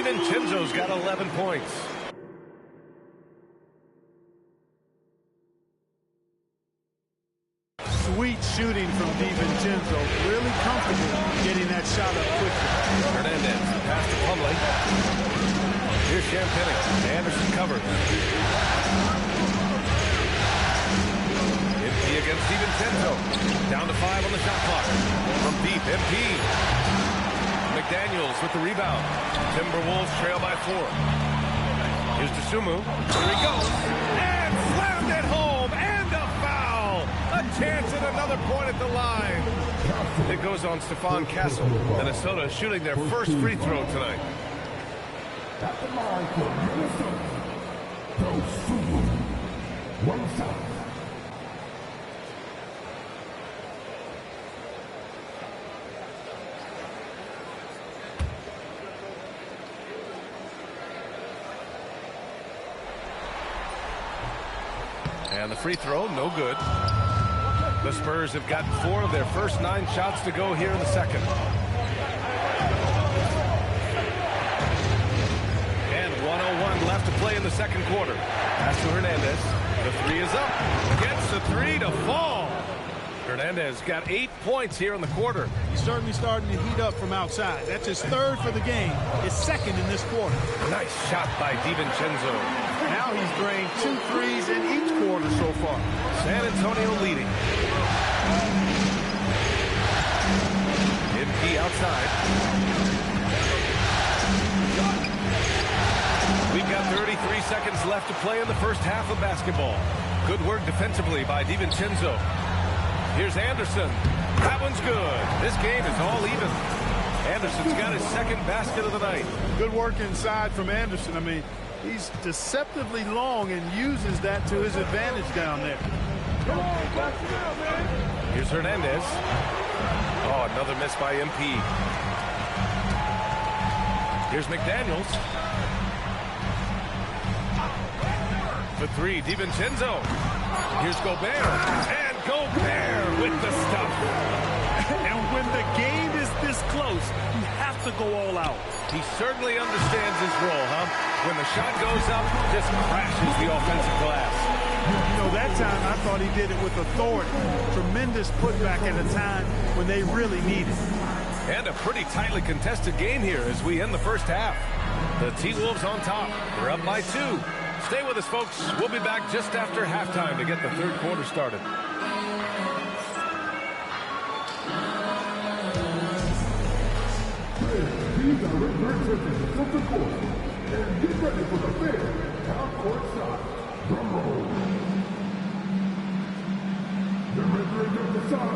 DiVincenzo's got 11 points. Sweet shooting from DiVincenzo. Really comfortable getting that shot up quickly. Hernandez, pass to Plumlee. Here's Champagny. Anderson covered. MP against DiVincenzo. Down to 5 on the shot clock. From deep, MP. McDaniels with the rebound. Timberwolves trail by 4. Here's Dosunmu. Here he goes. And slammed it home. And a foul. A chance at another point at the line. It goes on Stephon Castle. Minnesota shooting their first free throw tonight. At the line for Minnesota, Dosunmu. One side. And the free throw, no good. The Spurs have gotten 4 of their first 9 shots to go here in the second. And 1:01 left to play in the second quarter. Pass to Hernandez. The 3 is up. Gets the 3 to fall. Hernandez got 8 points here in the quarter. He's certainly starting to heat up from outside. That's his 3rd for the game. His 2nd in this quarter. Nice shot by DiVincenzo. Now he's drained 2 threes in each quarter so far. San Antonio leading. MP outside. We've got 33 seconds left to play in the first half of basketball. Good work defensively by DiVincenzo. Here's Anderson. That one's good. This game is all even. Anderson's got his 2nd basket of the night. Good work inside from Anderson. I mean, he's deceptively long and uses that to his advantage down there. Here's Hernandez. Oh, another miss by MP. Here's McDaniels. For 3, DiVincenzo. Here's Gobert. And Gobert with the stuff. And when the game is this close, you have to go all out. He certainly understands his role, huh? When the shot goes up, just crashes the offensive glass. You know, that time I thought he did it with authority. Tremendous putback at a time when they really need it. And a pretty tightly contested game here as we end the first half. The T-Wolves on top. They're up by 2. Stay with us, folks. We'll be back just after halftime to get the third quarter started. These are return seconds from the court. And get ready for the 5th half-court shot. Drum roll. The rendering of the shot.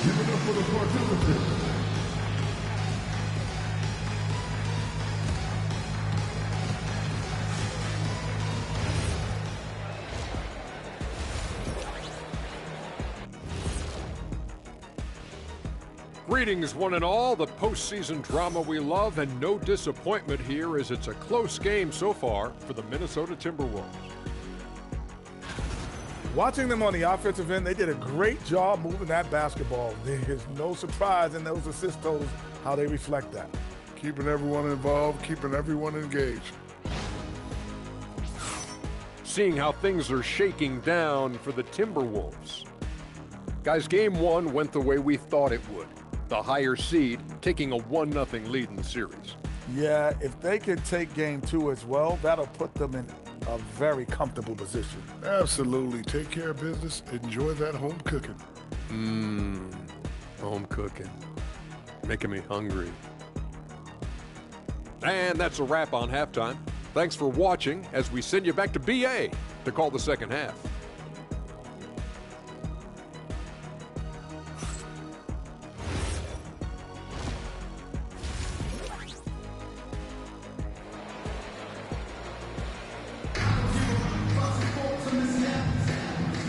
Give it up for the participants. Greetings, one and all. The postseason drama we love, and no disappointment here as it's a close game so far for the Minnesota Timberwolves. Watching them on the offensive end, they did a great job moving that basketball. There's no surprise in those assist totals how they reflect that. Keeping everyone involved, keeping everyone engaged. Seeing how things are shaking down for the Timberwolves. Guys, game 1 went the way we thought it would. The higher seed taking a 1-0 lead in the series. Yeah, if they could take game 2 as well, that'll put them in a very comfortable position. Absolutely. Take care of business. Enjoy that home cooking. Home cooking. Making me hungry. And that's a wrap on halftime. Thanks for watching as we send you back to BA to call the second half.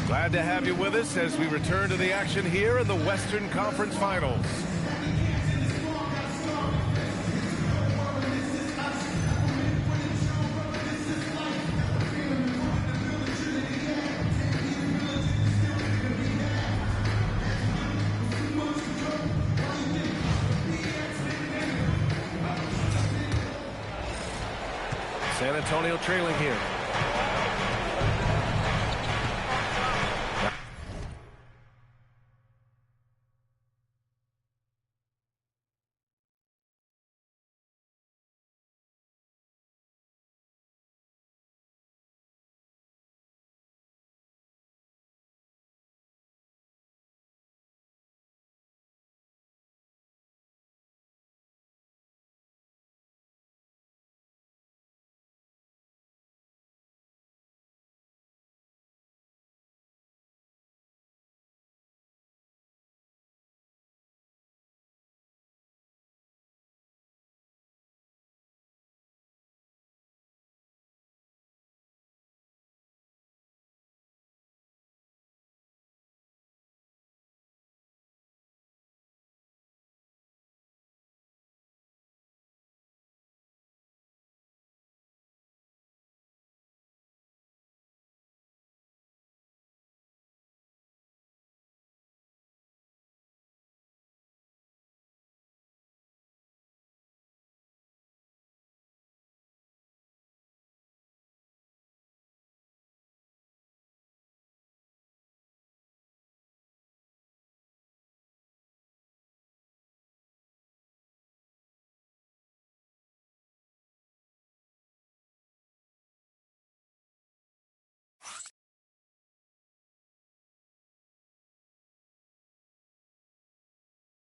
Glad to have you with us as we return to the action here in the Western Conference Finals. Antonio trailing here.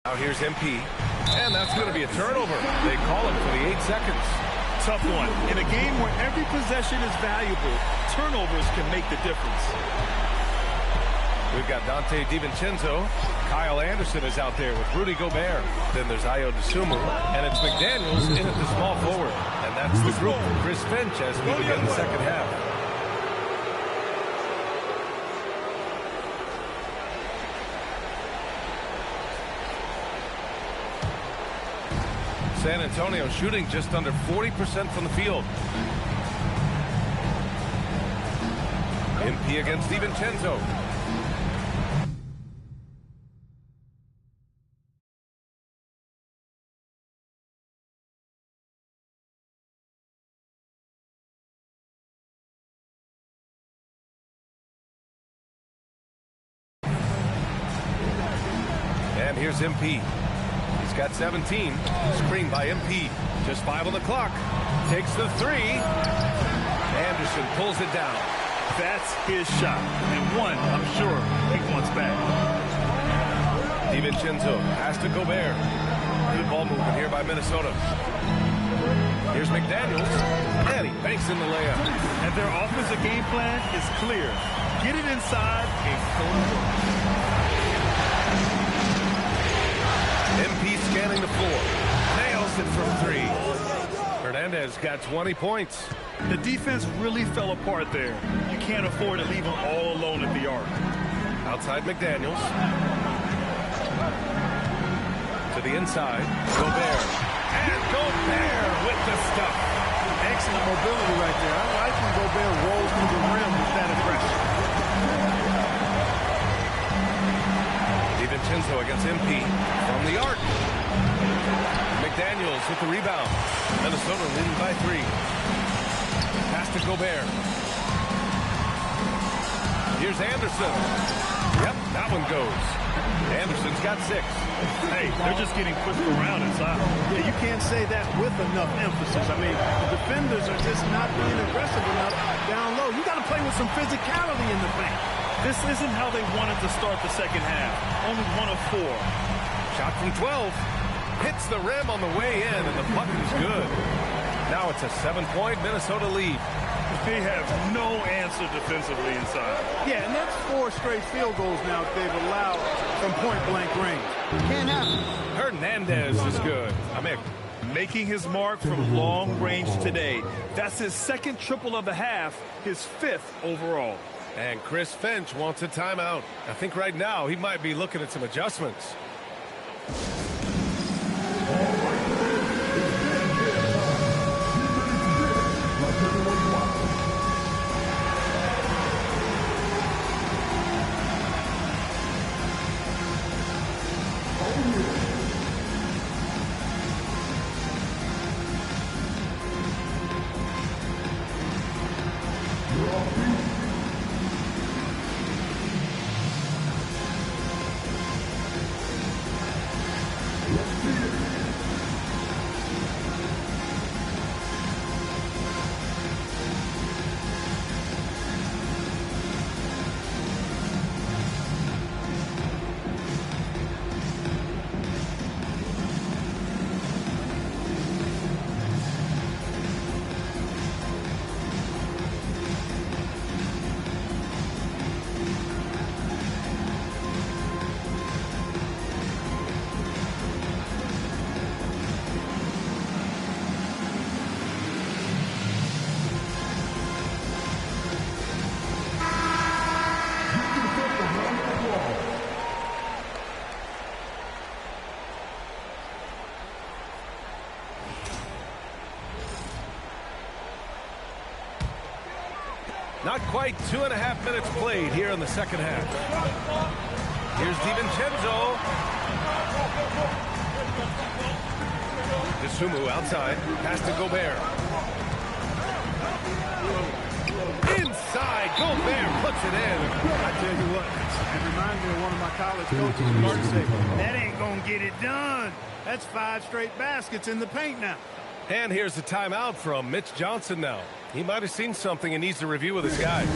Now here's MP, and that's going to be a turnover. They call it for the 8 seconds. Tough one. In a game where every possession is valuable, turnovers can make the difference. We've got Dante DiVincenzo. Kyle Anderson is out there with Rudy Gobert. Then there's Ayo Dosunmu, and it's McDaniels in at the small forward. And that's the group for Chris Finch as we begin the second half. San Antonio shooting just under 40% from the field. MP against DiVincenzo. And here's MP. He's got 17. Screen by MP. Just 5 on the clock. Takes the 3. Anderson pulls it down. That's his shot. And one, I'm sure, he wants back. DiVincenzo has to Gobert. Good ball movement here by Minnesota. Here's McDaniels. And he banks in the layup. And their offensive game plan is clear. Get it inside and go to work. MP scanning the floor. Nails it from 3. Hernandez got 20 points. The defense really fell apart there. You can't afford to leave them all alone at the arc. Outside McDaniels. To the inside. Gobert. And Gobert with the stuff. Excellent mobility right there. I like when Gobert rolls through the rim with that aggression. DiVincenzo against MP from the arc. McDaniels with the rebound. Minnesota leading by 3. Pass to Gobert. Here's Anderson. Yep, that one goes. Anderson's got 6. Hey, they're just getting pushed around inside. Yeah, you can't say that with enough emphasis. I mean, the defenders are just not being aggressive enough down low. You got to play with some physicality in the paint. This isn't how they wanted to start the second half. Only 1 of 4. Shot from 12. Hits the rim on the way in, and the bucket's good. Now it's a 7-point Minnesota lead. They have no answer defensively inside. Yeah, and that's 4 straight field goals now they've allowed from point-blank range. Can't happen. Hernandez is good. Making his mark from long range today. That's his 2nd triple of the half, his 5th overall. And Chris Finch wants a timeout. I think right now he might be looking at some adjustments. Not quite 2.5 minutes played here in the second half. Here's DiVincenzo. DeSumo outside. Pass to Gobert. Inside. Gobert puts it in. I tell you what, it reminds me of one of my college coaches who used to say, that ain't going to get it done. That's 5 straight baskets in the paint now. And here's the timeout from Mitch Johnson now. He might have seen something and needs to review with his guys.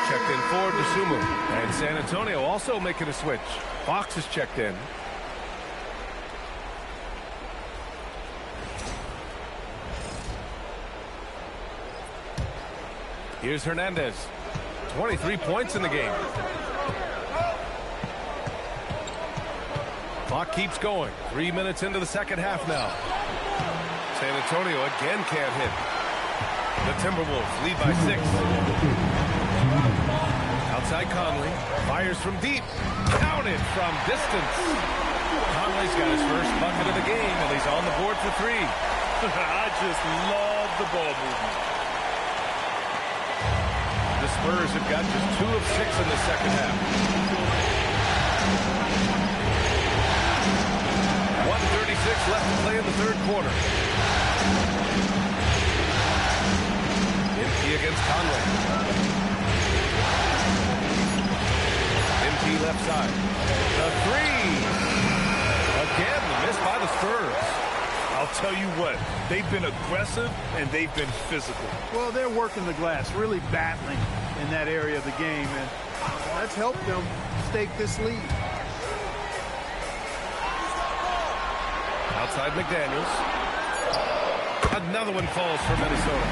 Checked in for DeSumo. And San Antonio also making a switch. Fox is checked in. Here's Hernandez. 23 points in the game. Clock keeps going. 3 minutes into the second half now. San Antonio again can't hit. The Timberwolves lead by 6. Outside Conley, fires from deep, counted from distance. Conley's got his first bucket of the game, and he's on the board for 3. I just love the ball movement. The Spurs have got just 2 of 6 in the second half. 1:36 left to play in the third quarter. MP against Conley. Left side. The 3. Again, the miss by the Spurs. I'll tell you what, they've been aggressive and they've been physical. Well, they're working the glass, really battling in that area of the game, and that's helped them stake this lead. Outside McDaniels. Another one falls for Minnesota.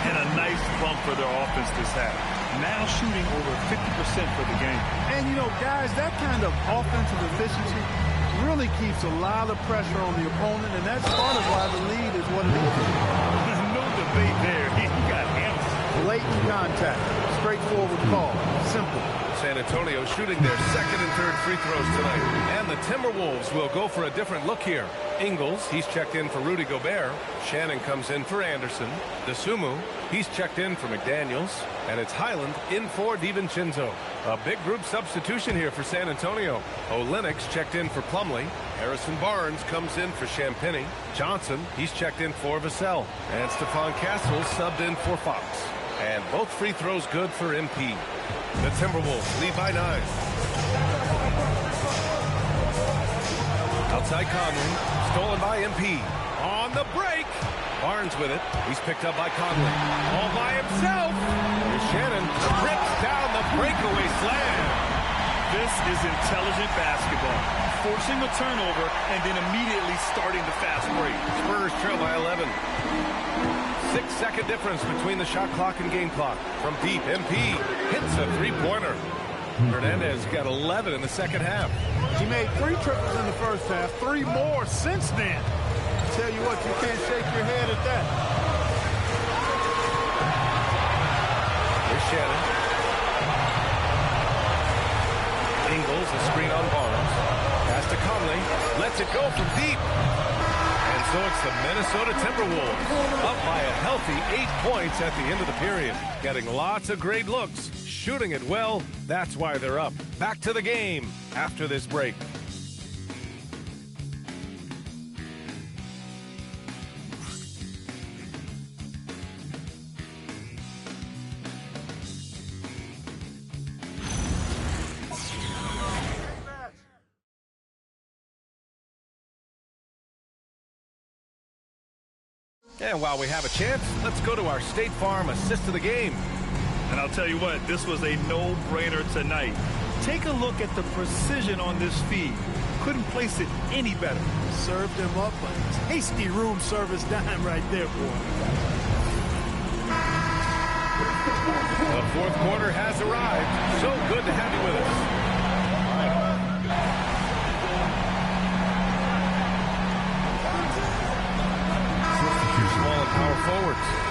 And a nice bump for their offense this half. Now shooting over 50% for the game. And, you know, guys, that kind of offensive efficiency really keeps a lot of pressure on the opponent, and that's part of why the lead is what it is. No debate there. He got hammered. Blatant contact. Straightforward call. Simple. San Antonio shooting their second and third free throws tonight. And the Timberwolves will go for a different look here. Ingles, he's checked in for Rudy Gobert. Shannon comes in for Anderson. DeSumo, he's checked in for McDaniels. And it's Highland in for DiVincenzo. A big group substitution here for San Antonio. Olenek's checked in for Plumlee. Harrison Barnes comes in for Champagnie. Johnson, he's checked in for Vassell. And Stephon Castle subbed in for Fox. And both free throws good for MP. The Timberwolves lead by 9. Outside Conley, stolen by MP. On the break. Barnes with it. He's picked up by Conley. All by himself. Here's Shannon. Rips down the breakaway slam. This is intelligent basketball. Forcing a turnover and then immediately starting the fast break. Spurs trail by 11. 6-second difference between the shot clock and game clock. From deep, MP hits a three-pointer. Hernandez got 11 in the second half. He made 3 triples in the first half, 3 more since then. Tell you what, you can't shake your head at that. Here's Shannon. Ingles, a screen on Barnes. Pass to Conley. Lets it go from deep. And so it's the Minnesota Timberwolves up by a healthy 8 points at the end of the period. Getting lots of great looks. Shooting it well. That's why they're up. Back to the game after this break. And while we have a chance, let's go to our State Farm assist of the game. And I'll tell you what, this was a no-brainer tonight. Take a look at the precision on this feed. Couldn't place it any better. Served him up a tasty room service dime right there, boy. The fourth quarter has arrived. So good to have you with us. Small and power forwards.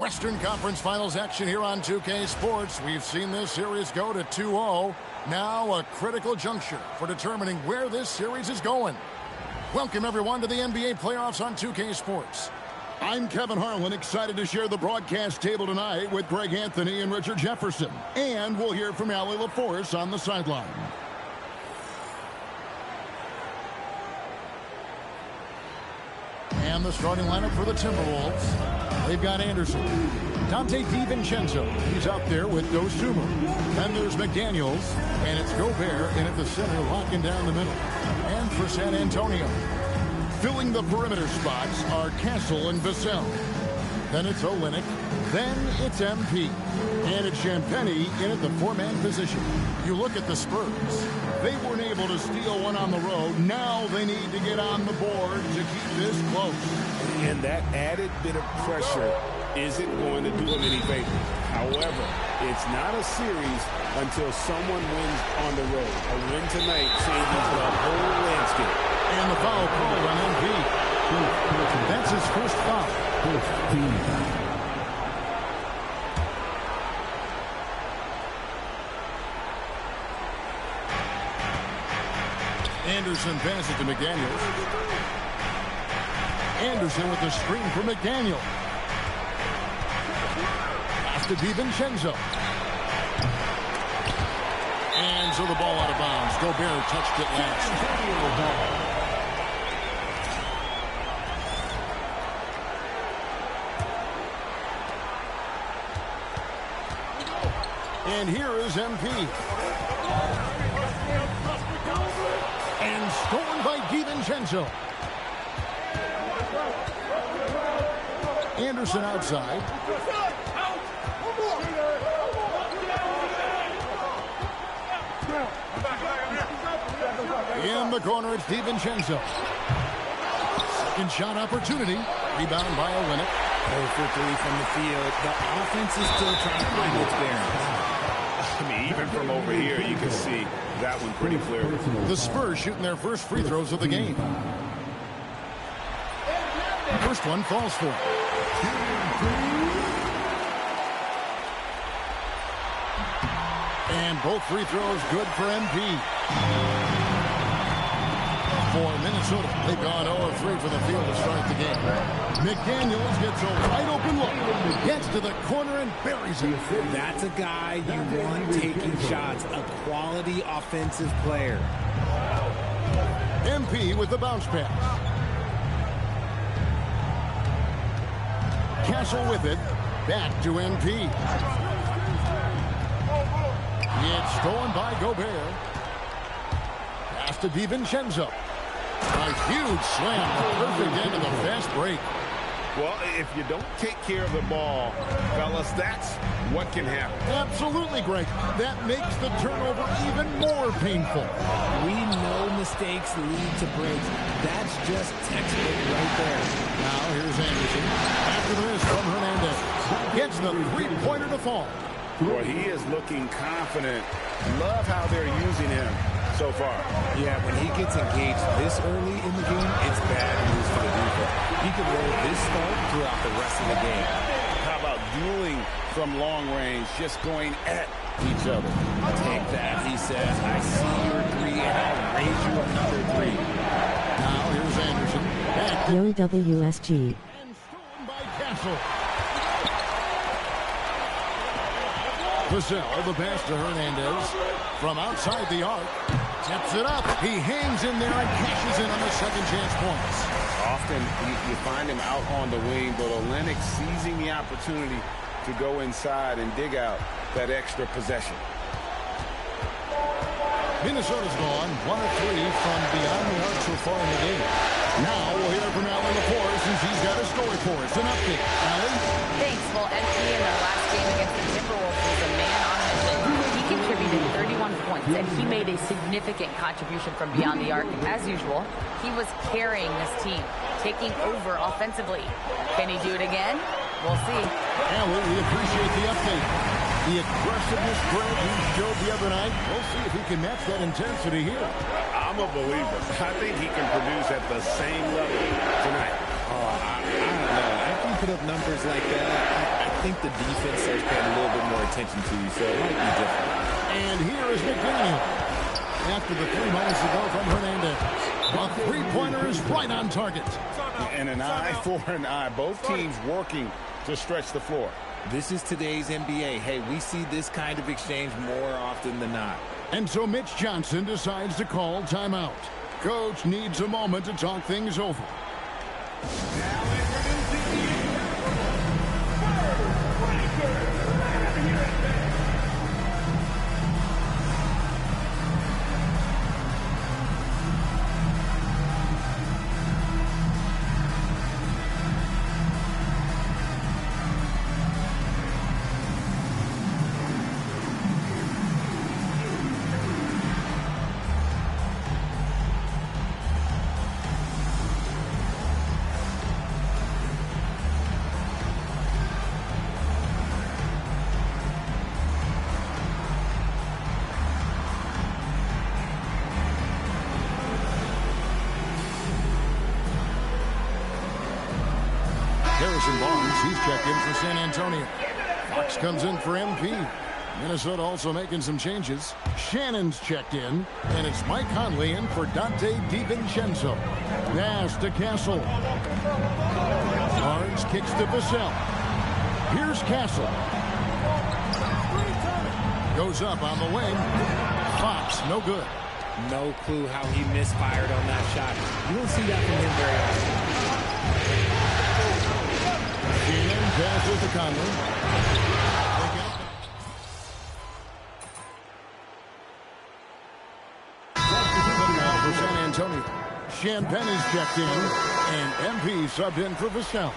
Western Conference Finals action here on 2K Sports. We've seen this series go to 2-0. Now a critical juncture for determining where this series is going. Welcome, everyone, to the NBA playoffs on 2K Sports. I'm Kevin Harlan, excited to share the broadcast table tonight with Greg Anthony and Richard Jefferson. And we'll hear from Allie LaForce on the sideline. And the starting lineup for the Timberwolves. They've got Anderson, Dante DiVincenzo. He's out there with Dosunmu. Then there's McDaniels, and it's Gobert in at the center, locking down the middle. And for San Antonio, filling the perimeter spots are Castle and Vassell. Then it's Olynyk. Then it's MP. And it's Champagnie in at the four-man position. You look at the Spurs. They weren't able to steal one on the road. Now they need to get on the board to keep this close. And that added bit of pressure isn't going to do them any favors. However, it's not a series until someone wins on the road. A win tonight changes the whole landscape. And the foul called on MP. That's his first foul. Anderson passes to McDaniels. Anderson with the screen for McDaniel. Pass to DiVincenzo. And so the ball out of bounds. Gobert touched it last. And here is MP. And stolen by DiVincenzo. Anderson outside. In the corner, it's DiVincenzo. Second shot opportunity. Rebound by Olynyk. 0 for 3 from the field. The offense is still trying to find its bearings. I mean, even from over here, you can see that one pretty clear. The Spurs shooting their first free throws of the game. First one falls for it. And both free throws good for MP. For Minnesota, they've gone 0-3 for the field to start the game. McDaniels gets a wide open look. Gets to the corner and buries it. That's a guy you want taking shots. A quality offensive player. MP with the bounce pass. Castle with it. Back to MP. It's stolen by Gobert. Pass to DiVincenzo. A huge slam. Perfect end of the fast break. Well, if you don't take care of the ball, fellas, that's what can happen. Absolutely, Greg. That makes the turnover even more painful. We know mistakes lead to breaks. That's just textbook right there. Now here's Anderson. After this from Hernandez. Gets the three-pointer to fall. Boy, he is looking confident. Love how they're using him so far. Yeah, when he gets engaged this early in the game, it's bad news for the defense. He can roll this start throughout the rest of the game. How about dueling from long range, just going at each other? Take that, he says. I see your three, and I'll raise you another three. Now here's Anderson. Yo WSG. And stolen by Castle. Vassell, the pass to Hernandez. From outside the arc. Tips it up. He hangs in there and cashes in on the second chance points. Often you find him out on the wing, but Olynyk seizing the opportunity to go inside and dig out that extra possession. Minnesota's gone 1 of 3 from beyond the arc so far in the game. Now we'll hear from Allie LaForce since he's got a story for us. An update. Allie? Thanks. Well, MP in their last game against the Timberwolves was a man on a mission. He contributed 31 points, and he made a significant contribution from beyond the arc. As usual, he was carrying this team, taking over offensively. Can he do it again? We'll see. Allie, we appreciate the update. The aggressiveness Greg he showed the other night. We'll see if he can match that intensity here. I'm a believer. I think he can produce at the same level tonight. I don't know. After you put up numbers like that, I think the defense is paying a little bit more attention to you, so it might be different. And here is McDaniel. After the 3 moments ago from Hernandez. A three-pointer is right on target. And an eye for an eye. Both teams working to stretch the floor. This is today's NBA. Hey, we see this kind of exchange more often than not. And so Mitch Johnson decides to call timeout. Coach needs a moment to talk things over. He's checked in for San Antonio. Fox comes in for MP. Minnesota also making some changes. Shannon's checked in, and it's Mike Conley in for Dante DiVincenzo. Pass to Castle. Barnes kicks to Vassell. Here's Castle. Goes up on the wing. Fox, no good. No clue how he misfired on that shot. You don't see that from him very often. Passes to Conley. For San Antonio. Champagne's checked in, and MP subbed in for Vassell.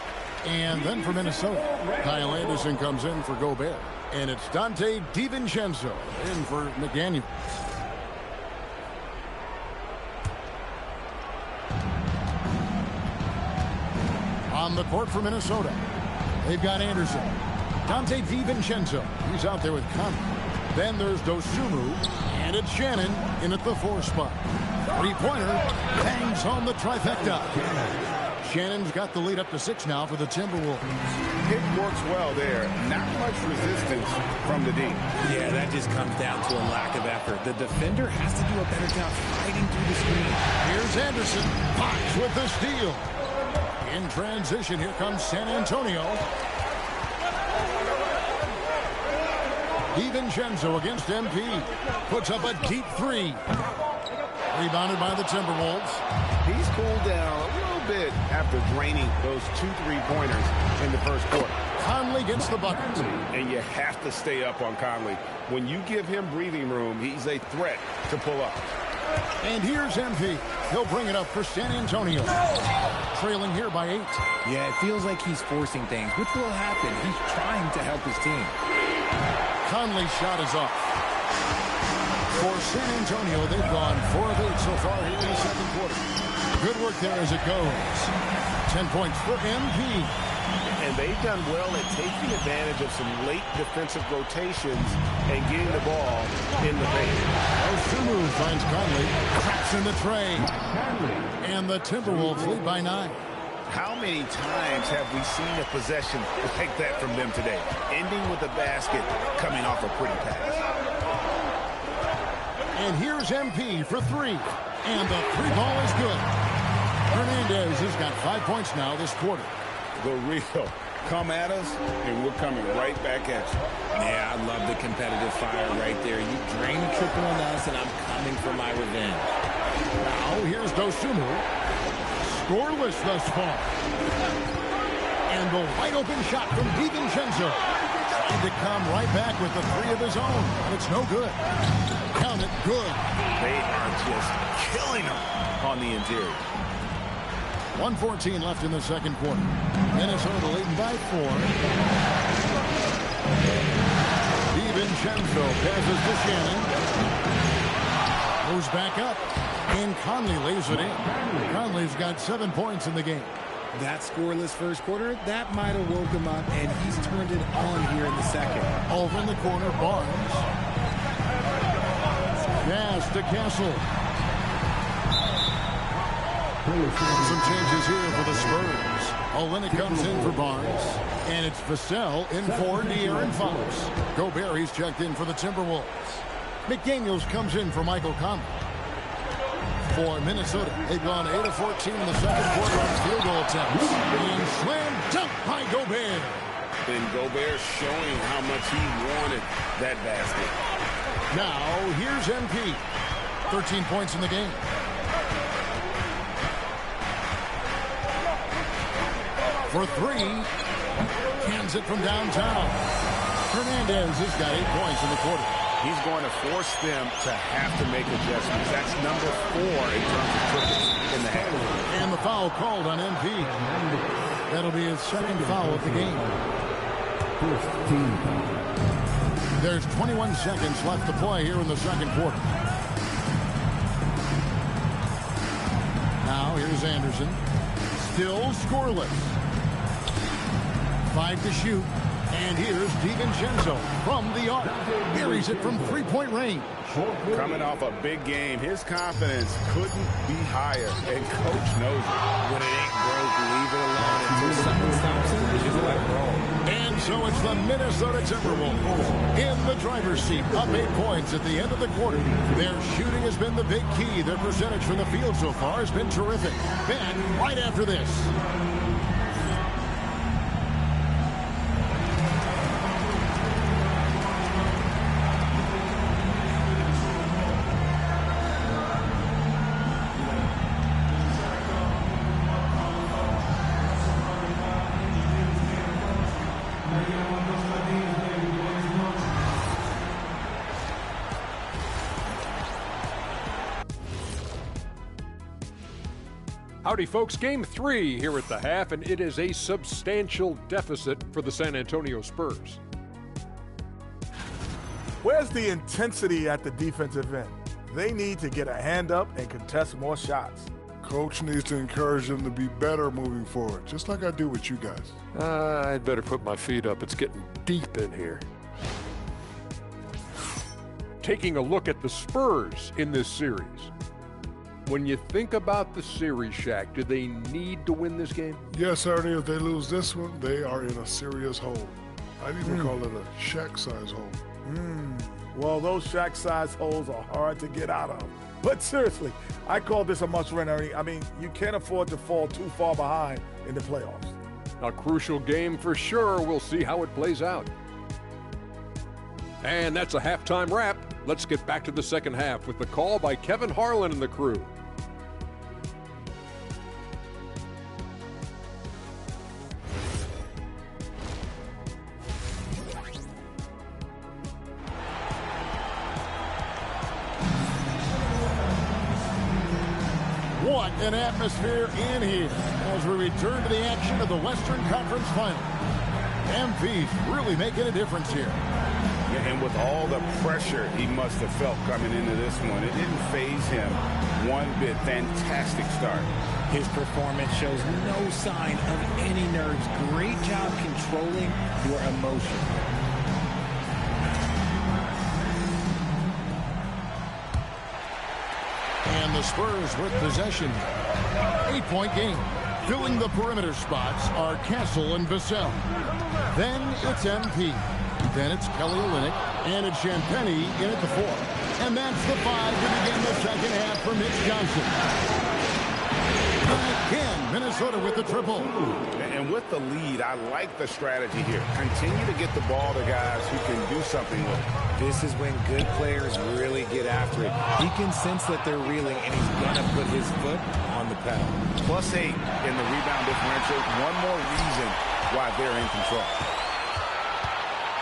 And then for Minnesota, Kyle Anderson comes in for Gobert. And it's Dante DiVincenzo in for McDaniel. On the court for Minnesota, they've got Anderson. Dante DiVincenzo. He's out there with Conley. Then there's Dosunmu. And it's Shannon in at the 4 spot. Three-pointer bangs home the trifecta. Shannon's got the lead up to 6 now for the Timberwolves. It works well there. Not much resistance from the D. Yeah, that just comes down to a lack of effort. The defender has to do a better job fighting through the screen. Here's Anderson. Fox with the steal. In transition, here comes San Antonio. DiVincenzo against MP. Puts up a deep 3. Rebounded by the Timberwolves. He's cooled down a little bit after draining those 2 3-pointers in the first quarter. Conley gets the bucket. And you have to stay up on Conley. When you give him breathing room, he's a threat to pull up. And here's MP. He'll bring it up for San Antonio. Trailing here by 8. Yeah, it feels like he's forcing things, which will happen. He's trying to help his team. Conley's shot is off. For San Antonio, they've gone 4 of 8 so far here in the second quarter. Good work there as it goes. 10 points for MP. And they've done well at taking advantage of some late defensive rotations and getting the ball in the paint. Dosunmu finds Conley. Cracks in the tray. And the Timberwolves lead by 9. How many times have we seen a possession like that from them today? Ending with a basket, coming off a pretty pass. And here's MP for 3. And the 3-ball is good. Hernandez has got 5 points now this quarter. The real come at us, and we're coming right back at you. Yeah, I love the competitive fire right there. You drain a triple on us, and I'm coming for my revenge. Now here's Dosunmu. Scoreless thus far. And the wide open shot from DiVincenzo. Trying to come right back with the 3 of his own. It's no good. Count it good. They are just killing them on the interior. 1:14 left in the second quarter. Minnesota leading by 4. DiVincenzo passes to Shannon. Goes back up. And Conley lays it in. Conley's got 7 points in the game. That scoreless first quarter, that might have woke him up, and he's turned it on here in the second. Over in the corner, Barnes. Pass to Castle. Some changes here for the Spurs. Olynyk comes in for Barnes. And it's Vassell in for De'Aaron Fox. Gobert, he's checked in for the Timberwolves. McDaniels comes in for Michael Conley. For Minnesota, they've gone 8 of 14 in the second quarter on field goal attempts. And slam dunk by Gobert. And Gobert showing how much he wanted that basket. Now, here's MP. 13 points in the game. For three. Cans it from downtown. Hernandez has got 8 points in the quarter. He's going to force them to have to make adjustments. That's number 4 in terms of triples in the half. And the foul called on MP. That'll be his second foul of the game. There's 21 seconds left to play here in the second quarter. Now here's Anderson. Still scoreless. 5 to shoot. And here's DiVincenzo from the arc. Buries it from three-point range. Coming off a big game, his confidence couldn't be higher, and Coach knows it. When it ain't broke, leave it alone until someone stops it. Just let it roll. And so it's the Minnesota Timberwolves in the driver's seat, up 8 points at the end of the quarter. Their shooting has been the big key. Their percentage from the field so far has been terrific. Back right after this. Howdy, folks. Game 3 here at the half, and it is a substantial deficit for the San Antonio Spurs. Where's the intensity at the defensive end? They need to get a hand up and contest more shots. Coach needs to encourage them to be better moving forward, just like I do with you guys. I'd better put my feet up. It's getting deep in here. Taking a look at the Spurs in this series. When you think about the series, Shaq, do they need to win this game? Yes, Ernie, if they lose this one, they are in a serious hole. I'd even call it a Shaq-size hole. Well, those Shaq-size holes are hard to get out of. But seriously, I call this a must-win, Ernie. I mean, you can't afford to fall too far behind in the playoffs. A crucial game for sure. We'll see how it plays out. And that's a halftime wrap. Let's get back to the second half with the call by Kevin Harlan and the crew. What an atmosphere in here as we return to the action of the Western Conference Final. MP's really making a difference here. And with all the pressure he must have felt coming into this one, it didn't faze him one bit. Fantastic start. His performance shows no sign of any nerves. Great job controlling your emotion. And the Spurs with possession. 8-point game. Filling the perimeter spots are Castle and Vassell. Then it's MP. Then it's Kelly Olynyk, and it's Champagnie in at the 4. And that's the 5 to begin the second half for Mitch Johnson. Again, Minnesota with the triple. And with the lead, I like the strategy here. Continue to get the ball to guys who can do something with it. This is when good players really get after it. He can sense that they're reeling, and he's going to put his foot on the pedal. +8 in the rebound differential. One more reason why they're in control.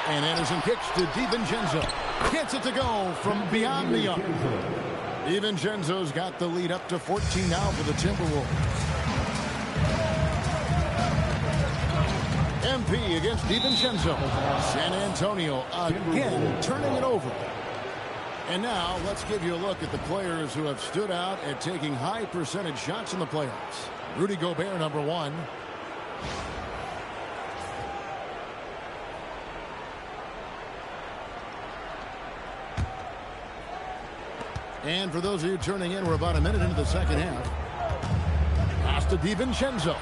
And Anderson kicks to DiVincenzo. Gets it to go from beyond the arc. DiVincenzo's got the lead up to 14 now for the Timberwolves. MP against DiVincenzo. San Antonio again turning it over. And now let's give you a look at the players who have stood out at taking high percentage shots in the playoffs. Rudy Gobert, number 1. And for those of you turning in, we're about a minute into the second half. Pass to DiVincenzo.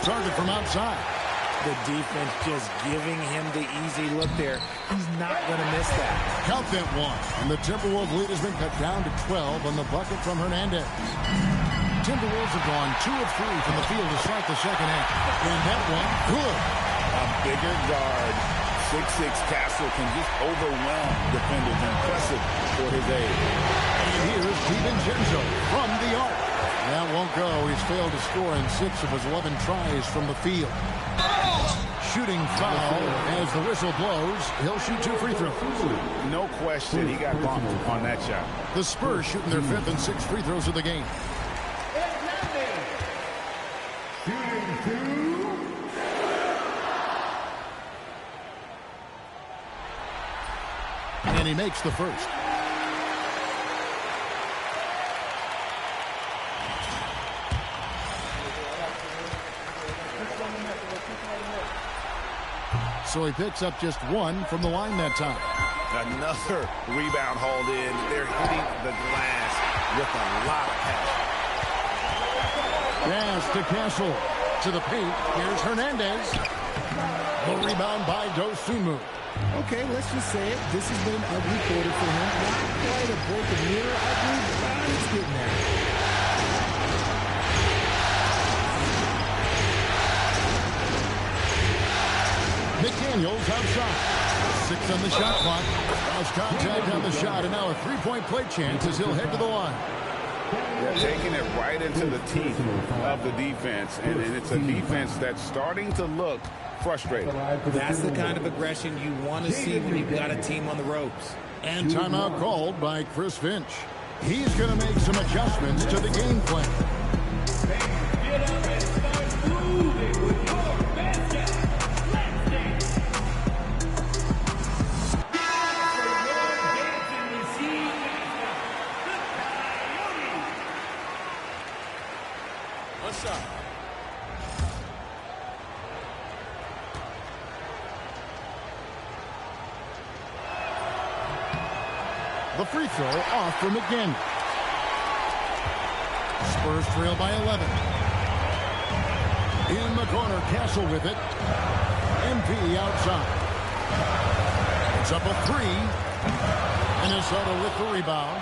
target from outside. The defense just giving him the easy look there. He's not going to miss that. Count that one. And the Timberwolves lead has been cut down to 12 on the bucket from Hernandez. Timberwolves have gone 2 of 3 from the field to start the second half. And that one, good. A bigger guard, 6'6" Castle, can just overwhelm defenders. Impressive for his age. And here's DiVincenzo from the arc. That won't go. He's failed to score in 6 of his 11 tries from the field. Shooting foul as the whistle blows. He'll shoot 2 free throws. No question, he got bumped on that shot. The Spurs shooting their 5th and 6th free throws of the game. And he makes the first. So he picks up just 1 from the line that time. Another rebound hauled in. They're hitting the glass with a lot of passion. Pass to Castle. To the paint. Here's Hernandez. The rebound by Dosunmu. Okay, let's just say it. This has been an ugly quarter for him. Not quite a broken mirror ugly, but he's getting there. McDaniels outside. 6 on the shot clock. Lost contact on the shot, and now a 3-point play chance as he'll head to the line. They're taking it right into the teeth of the defense, and it's a defense that's starting to look frustrated. That's the kind of aggression you want to see when you've got a team on the ropes. And timeout called by Chris Finch. He's going to make some adjustments to the game plan. The free throw off for McDaniel. Spurs trail by 11. In the corner, Castle with it. MP outside. It's up a 3. Minnesota with the rebound.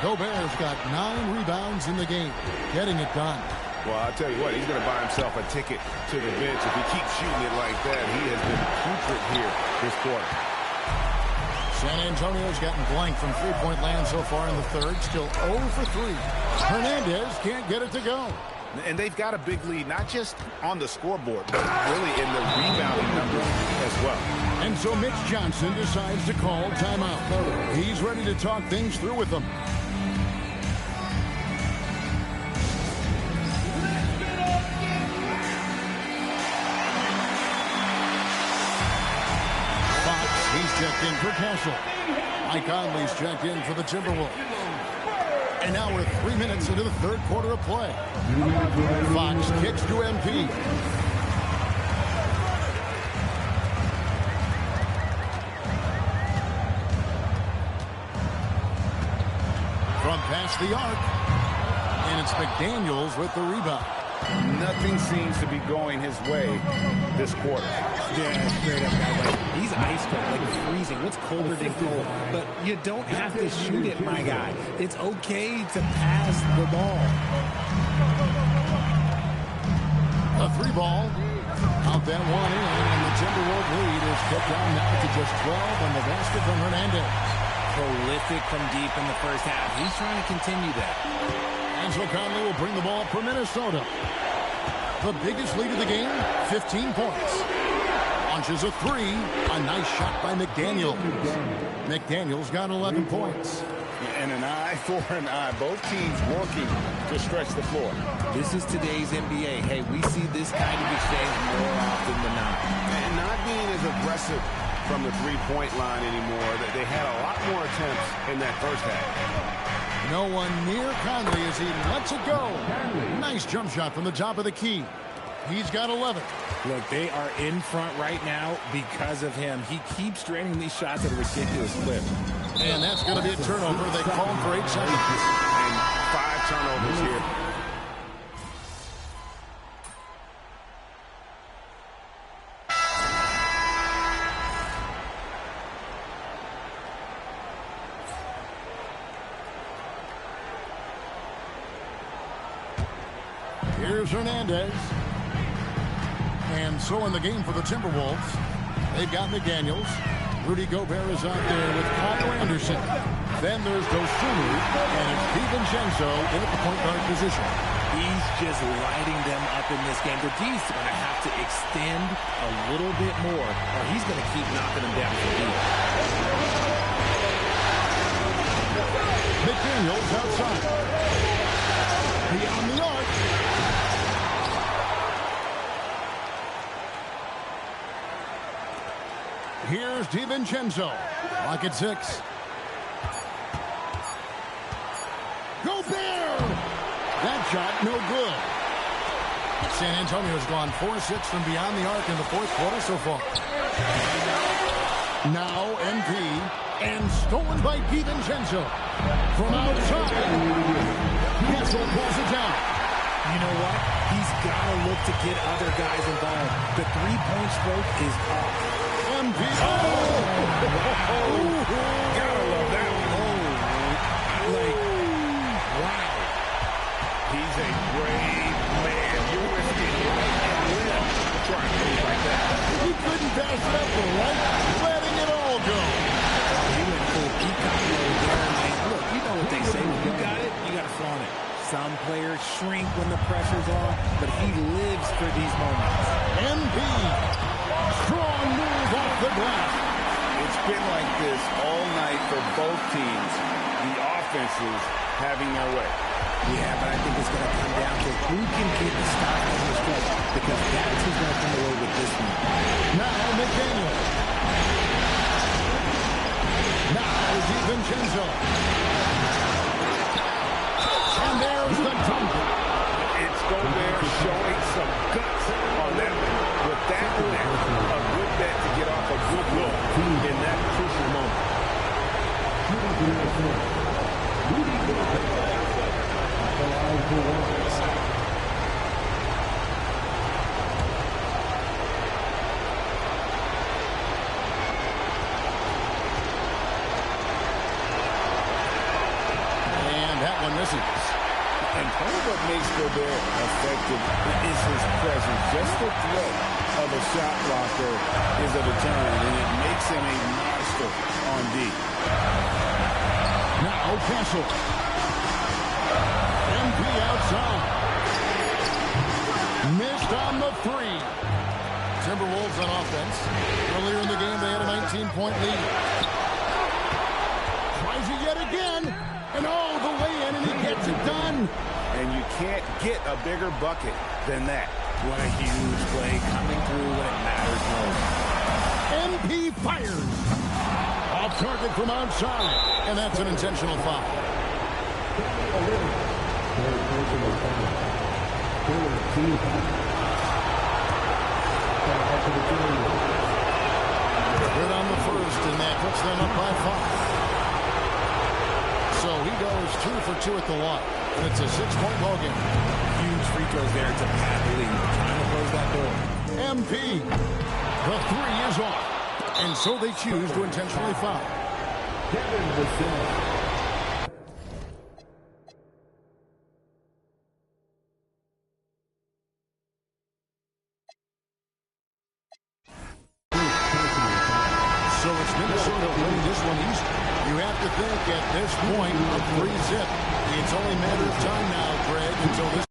Gobert's got 9 rebounds in the game, getting it done. Well, I'll tell you what, he's going to buy himself a ticket to the bench. If he keeps shooting it like that, he has been putrid here this quarter. San Antonio's gotten blank from three-point land so far in the third. Still 0 for 3. Hernandez can't get it to go. And they've got a big lead, not just on the scoreboard, but really in the rebounding numbers as well. And so Mitch Johnson decides to call timeout. He's ready to talk things through with them. He's checked in for Castle. Mike Conley's checked in for the Timberwolves. And now we're 3 minutes into the third quarter of play. Fox kicks to MP. From past the arc. And it's McDaniels with the rebound. Nothing seems to be going his way this quarter. Yeah, straight up, guy. He's ice cold, like freezing. What's colder than cold? But you don't have to shoot it, my guy. It's okay to pass the ball. A 3 ball. Out that one in, and the Timberwolves lead is cut down now to just 12 on the basket from Hernandez. Prolific from deep in the first half. He's trying to continue that. Angelo Conley will bring the ball up for Minnesota. The biggest lead of the game, 15 points. Launches a 3. A nice shot by McDaniels. McDaniels got 11 points. And an eye for an eye. Both teams working to stretch the floor. This is today's NBA. Hey, we see this kind of exchange more often than not. And not being as aggressive from the three-point line anymore. They had a lot more attempts in that first half. No one near Conley as he lets it go. Nice jump shot from the top of the key. He's got 11. Look, they are in front right now because of him. He keeps draining these shots at a ridiculous clip. And that's going to be a turnover. They call him for 8 seconds. And 5 turnovers here. Here's Hernandez. And so in the game for the Timberwolves, they've got McDaniels. Rudy Gobert is out there with Kyle Anderson. Then there's Dosunmu, and it's DiVincenzo in at the point guard position. He's just lighting them up in this game. The D's going to have to extend a little bit more, or he's going to keep knocking them down from deep. McDaniels outside. Beyond the arc. Here's DiVincenzo. Lock at 6. Gobert! That shot, no good. San Antonio's gone 4-6 from beyond the arc in the fourth quarter so far. Now MP, and stolen by DiVincenzo. From outside, Kessel pulls it down. You know what? He's got to look to get other guys involved. The three-point stroke is off. MP. Oh! Gotta love that one. Wow. He's a brave man. You're risking life and limb trying to move like that. He couldn't pass it up for right, letting it all go. He went full peacock mode there. And look, you know what they say. When you got it, you got to flaunt it. Some players shrink when the pressure's on, but he lives for these moments. MP. Strong move off the glass. It's been like this all night for both teams. The offenses having their way. Yeah, but I think it's going to come down to who can get the stop on the stretch, because that's who's going to come away with this one. Now McDaniel. Now DiVincenzo. And there's the tumble. It's Gobert showing some guts on that one. With that net, a good bet to get off a good look in that crucial moment. And that one misses. And part of what makes Gobert effective is his presence. Just the threat of a shot blocker is a deterrent, and it makes him a monster on D. Now Kessel. MP outside. Missed on the 3. Timberwolves on offense. Earlier in the game, they had a 19-point lead. Tries it yet again. And oh, the lay-in, and he gets it done. And you can't get a bigger bucket than that. What a huge play coming through when it matters most. MP fires. Off target from outside. And that's an intentional foul. Good on the first, and that puts them up by 5. So he goes 2 for 2 at the line. And it's a 6-point ball game. Huge free throws there to pad the lead. Trying to close that door. MP. The 3 is off. And so they choose to intentionally foul. So it's Minnesota winning this one easy. You have to think at this point of 3-zip, it's only a matter of time now, Greg, until this